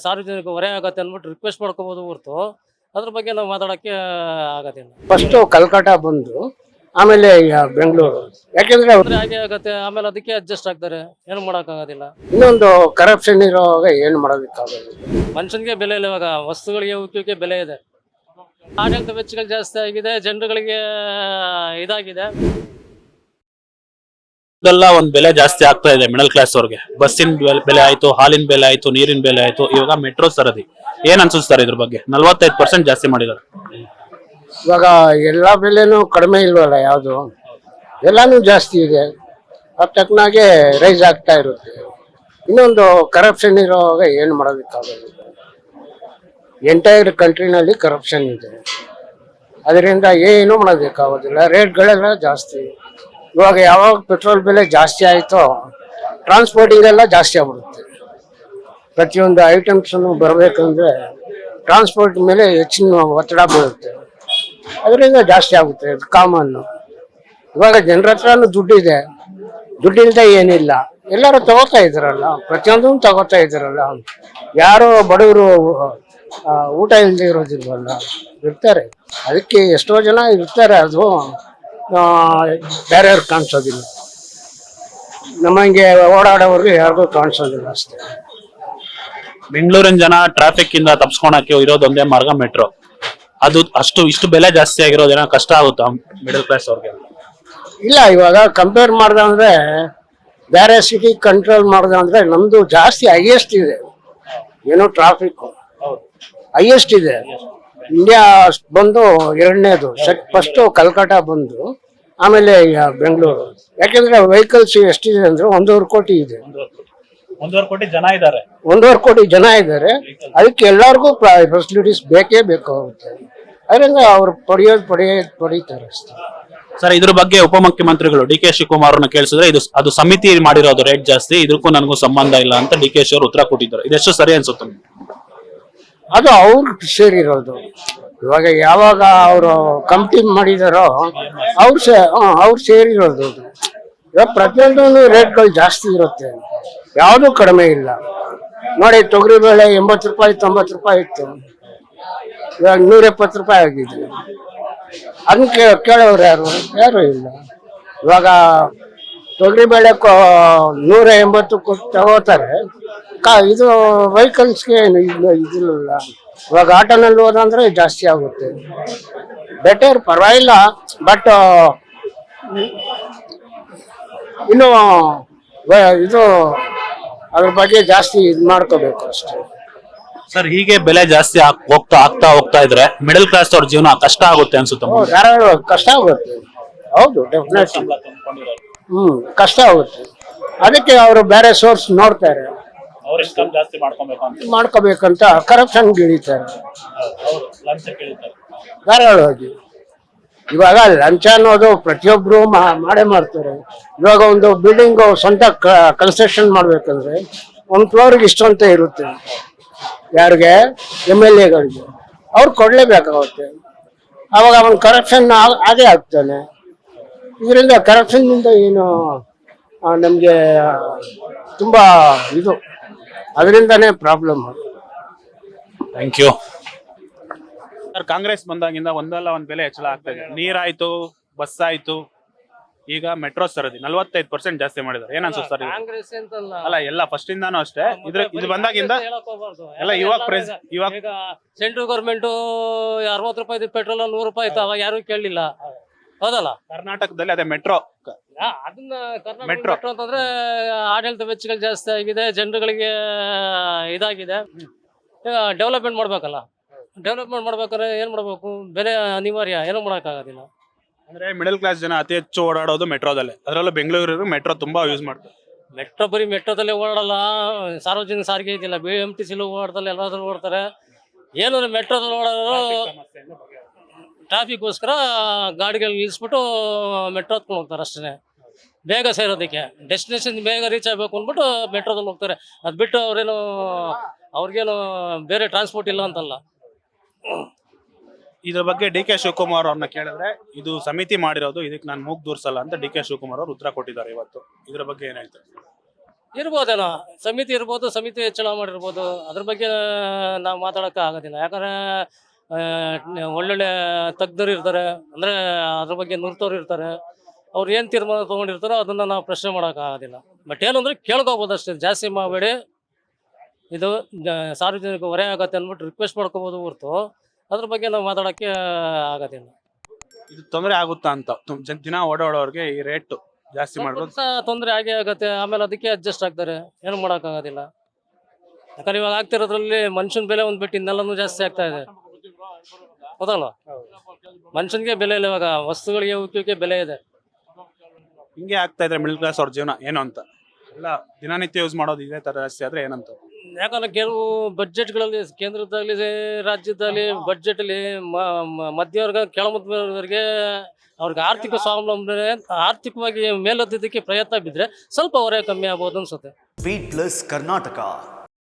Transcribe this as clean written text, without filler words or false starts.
ಸಾರ್ವಜನಿಕ ಹೊರೆ ಆಗತ್ತೆ ಅಂದ್ಬಿಟ್ಟು ರಿಕ್ವೆಸ್ಟ್ ಮಾಡ್ಕೋಬೋದು ಹೊರ್ತು ಅದ್ರ ಬಗ್ಗೆ ನಾವು ಮಾತಾಡೋಕ್ಕೆ ಆಗೋದಿಲ್ಲ. ಫಸ್ಟು ಕಲ್ಕಟ್ಟ ಬಂದು ಆಮೇಲೆ ಬೆಂಗಳೂರು, ಯಾಕೆಂದ್ರೆ ಅಂದ್ರೆ ಹಾಗೆ ಆಗತ್ತೆ, ಆಮೇಲೆ ಅದಕ್ಕೆ ಅಡ್ಜಸ್ಟ್ ಆಗ್ತಾರೆ, ಏನು ಮಾಡೋಕ್ಕಾಗೋದಿಲ್ಲ. ಇನ್ನೊಂದು ಕರಪ್ಷನ್ ಇರೋವಾಗ ಏನು ಮಾಡೋದಕ್ಕಾಗಲ್ಲ. ಮನುಷ್ಯನಿಗೆ ಬೆಲೆ ಇಲ್ಲ, ಇವಾಗ ವಸ್ತುಗಳಿಗೆ ಉಪಯೋಗಕ್ಕೆ ಬೆಲೆ ಇದೆ. ಆಡಳಿತ ವೆಚ್ಚಗಳು ಜಾಸ್ತಿ ಆಗಿದೆ, ಜನರುಗಳಿಗೆ ಇದಾಗಿದೆ. ಇದೆಲ್ಲ ಒಂದ್ ಬೆಲೆ ಜಾಸ್ತಿ ಆಗ್ತಾ ಇದೆ ಮಿಡಲ್ ಕ್ಲಾಸ್ ಅವ್ರಿಗೆ. ಬಸ್ಸಿನ ಬೆಲೆ ಆಯ್ತು, ಹಾಲಿನ ಬೆಲೆ ಆಯ್ತು, ನೀರಿನ ಬೆಲೆ ಆಯ್ತು, ಇವಾಗ ಮೆಟ್ರೋ ಸರದಿ. ಏನ್ ಅನ್ಸುತ್ತಾರೆ ಇದ್ರ ಬಗ್ಗೆ? 45% ಜಾಸ್ತಿ ಮಾಡಿದ್ದಾರೆ. ಇವಾಗ ಎಲ್ಲ ಬೆಲೆನೂ ಕಡಿಮೆ ಇಲ್ವಲ್ಲ, ಯಾವುದು ಎಲ್ಲಾನು ಜಾಸ್ತಿ ಇದೆ. ಅದ್ ತಕ್ಕನಾಗೆ ರೈಸ್ ಆಗ್ತಾ ಇರುತ್ತೆ. ಇನ್ನೊಂದು ಕರಪ್ಷನ್ ಇರೋವಾಗ ಏನು ಮಾಡೋದಕ್ಕಾಗಲ್ಲ. ಎಂಟೈರ್ ಕಂಟ್ರಿನಲ್ಲಿ ಕರಪ್ಷನ್ ಇದೆ, ಅದರಿಂದ ಏನು ಮಾಡೋದಕ್ಕಾಗೋದಿಲ್ಲ. ರೇಟ್ಗಳೆಲ್ಲ ಜಾಸ್ತಿ. ಇವಾಗ ಯಾವಾಗ ಪೆಟ್ರೋಲ್ ಬೆಲೆ ಜಾಸ್ತಿ ಆಯಿತೋ ಟ್ರಾನ್ಸ್ಪೋರ್ಟಿಂಗ್ ಎಲ್ಲ ಜಾಸ್ತಿ ಆಗ್ಬಿಡುತ್ತೆ. ಪ್ರತಿಯೊಂದು ಐಟಮ್ಸನ್ನು ಬರಬೇಕಂದ್ರೆ ಟ್ರಾನ್ಸ್ಪೋರ್ಟ್ ಮೇಲೆ ಹೆಚ್ಚಿನ ಒತ್ತಡ ಬೀಳುತ್ತೆ, ಅದರಿಂದ ಜಾಸ್ತಿ ಆಗುತ್ತೆ. ಅದು ಕಾಮನ್ನು. ಇವಾಗ ಜನರ ಹತ್ರನೂ ದುಡ್ಡಿದೆ, ದುಡ್ಡಿಲ್ದೆ ಏನಿಲ್ಲ, ಎಲ್ಲರೂ ತಗೋತಾ ಇದ್ದಾರಲ್ಲ, ಪ್ರತಿಯೊಂದನ್ನು ತಗೋತಾ ಇದ್ದಾರಲ್ಲ. ಯಾರೋ ಬಡವರು ಊಟ ಇಲ್ಲದೆ ಇರೋದಿಲ್ವಲ್ಲ, ಇರ್ತಾರೆ. ಅದಕ್ಕೆ ಎಷ್ಟೋ ಜನ ಇರ್ತಾರೆ, ಅದು ಬೇರೆಯವ್ರಿಗೆ ಕಾಣಿಸೋದಿಲ್ಲ. ನಮಗೆ ಓಡಾಡೋವ್ರಿಗೆ ಯಾರಿಗೂ ಕಾಣಿಸೋದಿಲ್ಲ ಅಷ್ಟೇ. ಬೆಂಗಳೂರಿನ ಜನ ಟ್ರಾಫಿಕ್ ಇಂದ ತಪ್ಸ್ಕೊಳಕ್ಕೆ ಇರೋದೊಂದೇ ಮಾರ್ಗ ಮೆಟ್ರೋ. ಅದು ಇಷ್ಟು ಬೆಲೆ ಜಾಸ್ತಿ ಆಗಿರೋದೇನೋ ಕಷ್ಟ ಆಗುತ್ತಾ ಮಿಡಲ್ ಕ್ಲಾಸ್ ಅವ್ರಿಗೆ? ಇಲ್ಲ, ಇವಾಗ ಕಂಪೇರ್ ಮಾಡ್ದಂದ್ರೆ ಬೇರೆ ಸಿಟಿ ಕಂಟ್ರೋಲ್ ಮಾಡ್ದಂದ್ರೆ ನಮ್ದು ಜಾಸ್ತಿ ಹೈಯೆಸ್ಟ್ ಇದೆ. ಏನೋ ಟ್ರಾಫಿಕ್ ಹೈಯೆಸ್ಟ್ ಇದೆ. ಇಂಡಿಯಾ ಬಂದು ಎರಡನೇದು. ಫಸ್ಟು ಕಲ್ಕಟ್ಟ ಬಂದು ಆಮೇಲೆ ಬೆಂಗಳೂರು. ಯಾಕೆಂದ್ರೆ ವೆಹಿಕಲ್ಸ್ ಎಷ್ಟಿದೆ ಅಂದ್ರೆ 1.5 ಕೋಟಿ ಇದೆ. 1.5 ಕೋಟಿ ಜನ ಇದ್ದಾರೆ. 1.5 ಕೋಟಿ ಜನ ಇದ್ದಾರೆ. ಅದಕ್ಕೆ ಎಲ್ಲರಿಗೂ ಫೆಸಿಲಿಟೀಸ್ ಬೇಕೇ ಬೇಕಾಗುತ್ತೆ. ಅದರಿಂದ ಅವ್ರು ಪಡೀತಾರೆ ಅಷ್ಟೇ. ಸರ್, ಇದ್ರ ಬಗ್ಗೆ ಉಪಮುಖ್ಯಮಂತ್ರಿಗಳು ಡಿ ಕೆ ಶಿವಕುಮಾರ್ ಅವ್ರನ್ನ ಕೇಳಿಸಿದ್ರೆ ಅದು ಸಮಿತಿ ಮಾಡಿರೋದು ರೇಟ್ ಜಾಸ್ತಿ, ಇದಕ್ಕೂ ನನಗೂ ಸಂಬಂಧ ಇಲ್ಲ ಅಂತ ಡಿ ಕೆ ಶಿ ಅವರು ಉತ್ತರ ಕೊಟ್ಟಿದ್ದಾರೆ. ಇದೆಷ್ಟು ಸರಿ ಅನ್ಸುತ್ತೆ? ಅದು ಅವ್ರಿಗೆ ಸೇರಿರೋದು. ಇವಾಗ ಯಾವಾಗ ಅವರು ಕಮಿಟಿ ಮಾಡಿದಾರೋ ಅವ್ರು ಸೇರಿರೋದು. ಇವಾಗ ಪ್ರತಿಯೊಂದು ರೇಟ್ಗಳು ಜಾಸ್ತಿ ಇರುತ್ತೆ, ಯಾವುದೂ ಕಡಿಮೆ ಇಲ್ಲ. ನೋಡಿ, ತೊಗರಿ ಬೇಳೆ 80 ರೂಪಾಯಿ 90 ರೂಪಾಯಿ ಇತ್ತು, ಇವಾಗ 170 ರೂಪಾಯಿ ಆಗಿದೆ. ಅದನ್ನ ಕೇಳೋರು ಯಾರು ಇಲ್ಲ. ಇವಾಗ ತೊಗರಿ ಬೇಳೆ 180 ತಗೋತಾರೆ. ಇದು ವೆಹಿಕಲ್ಸ್ಗೆ ಇದಿಲ್ಲ. ಇವಾಗ ಆಟೋನಲ್ಲಿ ಹೋದಂದ್ರೆ ಜಾಸ್ತಿ ಆಗುತ್ತೆ. ಬೆಟರ್, ಪರವಾಗಿಲ್ಲ. ಬಟ್ ಇನ್ನು ಇದು ಅದ್ರ ಬಗ್ಗೆ ಜಾಸ್ತಿ ಇದು ಮಾಡ್ಕೋಬೇಕು ಅಷ್ಟೇ. ಸರ್, ಹೀಗೆ ಬೆಲೆ ಜಾಸ್ತಿ ಆಗ್ತಾ ಇದ್ರೆ ಮಿಡಲ್ ಕ್ಲಾಸ್ ಅವ್ರ ಜೀವನ ಕಷ್ಟ ಆಗುತ್ತೆ ಅನ್ಸುತ್ತೆ. ಕಷ್ಟ ಆಗುತ್ತೆ, ಹೌದು, ಡೆಫಿನೆಟ್ಲಿ. ಕಷ್ಟ ಆಗುತ್ತೆ. ಅದಕ್ಕೆ ಅವರು ಬೇರೆ ಸೋರ್ಸ್ ನೋಡ್ತಾರೆ, ಮಾಡ್ಕೋಬೇಕಂತ ಕರಪ್ಷನ್ ಇಳಿತಾರೆ ಧಾರಾಳವಾಗಿ. ಇವಾಗ ಲಂಚ ಅನ್ನೋದು ಪ್ರತಿಯೊಬ್ರು ಮಾಡೇ ಮಾಡ್ತಾರೆ. ಇವಾಗ ಒಂದು ಬಿಲ್ಡಿಂಗ್ ಸ್ವಂತ ಕನ್ಸ್ಟ್ರಕ್ಷನ್ ಮಾಡ್ಬೇಕಂದ್ರೆ ಒಂದು ಫ್ಲೋರ್ಗೆ ಇಷ್ಟು ಅಂತ ಇರುತ್ತೆ. ಯಾರಿಗೆ? MLAಗಳಿಗೆ. ಅವ್ರು ಕೊಡ್ಲೇಬೇಕಾಗುತ್ತೆ. ಅವಾಗ ಅವನ್ ಕರಪ್ಷನ್ ಆಗೇ ಆಗ್ತಾನೆ. ಇದರಿಂದ ಕರಪ್ಷನ್ ಇಂದ ಏನು ನಮ್ಗೆ ತುಂಬಾ ಇದು, ಅದರಿಂದಾನೇ problem. Thank you sir. Congress ಬಂದಾಗಿಂದ ಒಂದಲ್ಲ ಒಂದ್ ಬೆಲೆ ಹೆಚ್ಚಳ ಆಗ್ತಾ ಇದೆ. ನೀರಾಯ್ತು, ಬಸ್ ಆಯ್ತು, ಈಗ ಮೆಟ್ರೋ ಸರದಿ 45% ಜಾಸ್ತಿ ಮಾಡಿದ್ದಾರೆ. ಏನ್ ಅನ್ಸುತ್ತೆ ಸರ್? ಕಾಂಗ್ರೆಸ್ ಅಂತಲ್ಲ, ಅಲ್ಲ, ಎಲ್ಲ ಫಸ್ಟ್ ಇಂದಾನು ಅಷ್ಟೇ. ಇದು ಬಂದಾಗಿಂದ ಎಲ್ಲ ಇವಾಗ ಸೆಂಟ್ರಲ್ ಗೌರ್ಮೆಂಟ್ 60 ರೂಪಾಯಿ ಪೆಟ್ರೋಲ್ 100 ರೂಪಾಯಿ ಇತ್ತು, ಅವಾಗ ಯಾರು ಕೇಳಲಿಲ್ಲ, ಹೌದಲ್ಲ? ಕರ್ನಾಟಕದಲ್ಲಿ ಅದೇ ಮೆಟ್ರೋ. ಅದನ್ನ ಮೆಟ್ರೋ ಅಂತಂದ್ರೆ ಆಡಳಿತ ವೆಚ್ಚಗಳು ಜಾಸ್ತಿ ಆಗಿದೆ, ಜನರುಗಳಿಗೆ ಇದಾಗಿದೆ. ಡೆವಲಪ್ಮೆಂಟ್ ಮಾಡ್ಬೇಕಲ್ಲ. ಡೆವಲಪ್ಮೆಂಟ್ ಮಾಡ್ಬೇಕಾದ್ರೆ ಏನ್ ಮಾಡ್ಬೇಕು? ಬೆಲೆ ಅನಿವಾರ್ಯ, ಏನೂ ಮಾಡೋಕ್ಕಾಗೋದಿಲ್ಲ. ಅಂದ್ರೆ ಮಿಡಲ್ ಕ್ಲಾಸ್ ಜನ ಅತಿ ಹೆಚ್ಚು ಓಡಾಡೋದು ಮೆಟ್ರೋದಲ್ಲೇ. ಅದರಲ್ಲೂ ಬೆಂಗಳೂರು ಮೆಟ್ರೋ ತುಂಬಾ ಯೂಸ್ ಮಾಡ್ತಾರೆ. ಮೆಟ್ರೋ ಬರೀ ಮೆಟ್ರೋದಲ್ಲೇ ಓಡಾಡಲ್ಲ, ಸಾರ್ವಜನಿಕ ಸಾರಿಗೆ ಇದೆಯಲ್ಲ, BMTC ಓಡಾಡ್ತಾರೆ, ಎಲ್ಲಾದ್ರೂ ಓಡ್ತಾರೆ. ಏನು ಮೆಟ್ರೋದಲ್ಲಿ ಓಡಾಡೋರು ಟ್ರಾಫಿಕ್ಗೋಸ್ಕರ ಗಾಡಿಗಳು ನಿಲ್ಲಿಸ್ಬಿಟ್ಟು ಮೆಟ್ರೋ ಹತ್ಕೊಂಡು ಹೋಗ್ತಾರೆ ಅಷ್ಟೇ. ಬೇಗ ಸೇರೋದಕ್ಕೆ, ಡೆಸ್ಟಿನೇಷನ್ ಬೇಗ ರೀಚ್ ಆಗಬೇಕು ಅಂದ್ಬಿಟ್ಟು ಮೆಟ್ರೋದಲ್ಲಿ ಹೋಗ್ತಾರೆ. ಅದು ಬಿಟ್ಟು ಅವ್ರಿಗೇನು ಬೇರೆ ಟ್ರಾನ್ಸ್ಪೋರ್ಟ್ ಇಲ್ಲ ಅಂತಲ್ಲ. ಇದ್ರ ಬಗ್ಗೆ ಡಿ ಕೆ ಶಿವಕುಮಾರ್ ಅವ್ರನ್ನ ಕೇಳಿದ್ರೆ ಇದು ಸಮಿತಿ ಮಾಡಿರೋದು, ಇದಕ್ಕೆ ನಾನು ಮೂಗ್ ದೂರ್ಸಲ್ಲ ಅಂತ ಡಿ ಕೆ ಶಿವಕುಮಾರ್ ಅವರು ಉತ್ತರ ಕೊಟ್ಟಿದ್ದಾರೆ ಇವತ್ತು. ಇದ್ರ ಬಗ್ಗೆ ಏನ್ ಹೇಳ್ತಾರೆ? ಇರ್ಬೋದೇನೋ, ಸಮಿತಿ ಇರ್ಬೋದು, ಸಮಿತಿ ಹೆಚ್ಚಳ ಮಾಡಿರ್ಬೋದು. ಅದ್ರ ಬಗ್ಗೆ ನಾವು ಮಾತಾಡೋಕೆ ಆಗೋದಿಲ್ಲ. ಯಾಕಂದ್ರೆ ಒಳ್ಳೊಳ್ಳೆ ತಜ್ಞರು ಇರ್ತಾರೆ, ಅಂದ್ರೆ ಅದ್ರ ಬಗ್ಗೆ ನುರಿತವ್ರು ಇರ್ತಾರೆ. ಅವ್ರು ಏನು ತೀರ್ಮಾನ ತೊಗೊಂಡಿರ್ತಾರೋ ಅದನ್ನ ನಾವು ಪ್ರಶ್ನೆ ಮಾಡೋಕ್ಕಾಗೋದಿಲ್ಲ. ಬಟ್ ಏನಂದ್ರೆ ಕೇಳ್ಕೊಬೋದು ಅಷ್ಟೇ, ಜಾಸ್ತಿ ಮಾಡಬೇಡಿ, ಇದು ಸಾರ್ವಜನಿಕ ಹೊರೆ ಆಗತ್ತೆ ಅಂದ್ಬಿಟ್ಟು ರಿಕ್ವೆಸ್ಟ್ ಮಾಡ್ಕೋಬೋದು ಹೊರ್ತು ಅದ್ರ ಬಗ್ಗೆ ನಾವು ಮಾತಾಡೋಕ್ಕೆ ಆಗೋದಿಲ್ಲ. ಇದು ತೊಂದರೆ ಆಗುತ್ತಾ ಅಂತ ದಿನ ಓಡಾಡೋರ್ಗೆ ಈ ರೇಟ್ ಜಾಸ್ತಿ ಮಾಡ್ಬೋದು. ತೊಂದರೆ ಆಗೇ ಆಗತ್ತೆ. ಆಮೇಲೆ ಅದಕ್ಕೆ ಅಡ್ಜಸ್ಟ್ ಆಗ್ತಾರೆ, ಏನು ಮಾಡೋಕ್ಕಾಗೋದಿಲ್ಲ. ಯಾಕಂದ್ರೆ ಇವಾಗ ಆಗ್ತಿರೋದ್ರಲ್ಲಿ ಮನುಷ್ಯನ ಬೆಲೆ ಒಂದು ಬಿಟ್ಟು ಇನ್ನೆಲ್ಲನೂ ಜಾಸ್ತಿ ಆಗ್ತಾ ಇದೆ, ಹೌದಲ್ಲ? ಮನುಷ್ಯನಿಗೆ ಬೆಲೆ ಇಲ್ಲ ಇವಾಗ, ವಸ್ತುಗಳಿಗೆ ಉಪಯೋಗಕ್ಕೆ ಬೆಲೆ ಇದೆ. ಹಿಂಗೆ ಆಗ್ತಾ ಇದ್ರೆ ಮಿಡಲ್ ಕ್ಲಾಸ್ ಅವ್ರ ಜೀವನ ಏನು ಅಂತ ಎಲ್ಲ ದಿನನಿತ್ಯ ಯೂಸ್ ಮಾಡೋದು ಇದೇ ತರ ಜಾಸ್ತಿ ಆದ್ರೆ ಏನಂತ. ಯಾಕಂದ್ರೆ ಕೆಲವು ಬಡ್ಜೆಟ್ಗಳಲ್ಲಿ ಕೇಂದ್ರದಾಗಲಿ ರಾಜ್ಯದಲ್ಲಿ ಬಡ್ಜೆಟಲ್ಲಿ ಮಧ್ಯವರ್ಗ ಕೆಳಮಧ್ಯಮದವರಿಗೆ ಅವ್ರಿಗೆ ಆರ್ಥಿಕ ಸ್ವಾವಲಂಬನೆ, ಆರ್ಥಿಕವಾಗಿ ಮೇಲೆದ್ದಕ್ಕೆ ಪ್ರಯತ್ನ ಬಿದ್ದರೆ ಸ್ವಲ್ಪ ಹೊರೆ ಕಮ್ಮಿ ಆಗ್ಬೋದು ಅನ್ಸುತ್ತೆ. Beat plus Karnataka.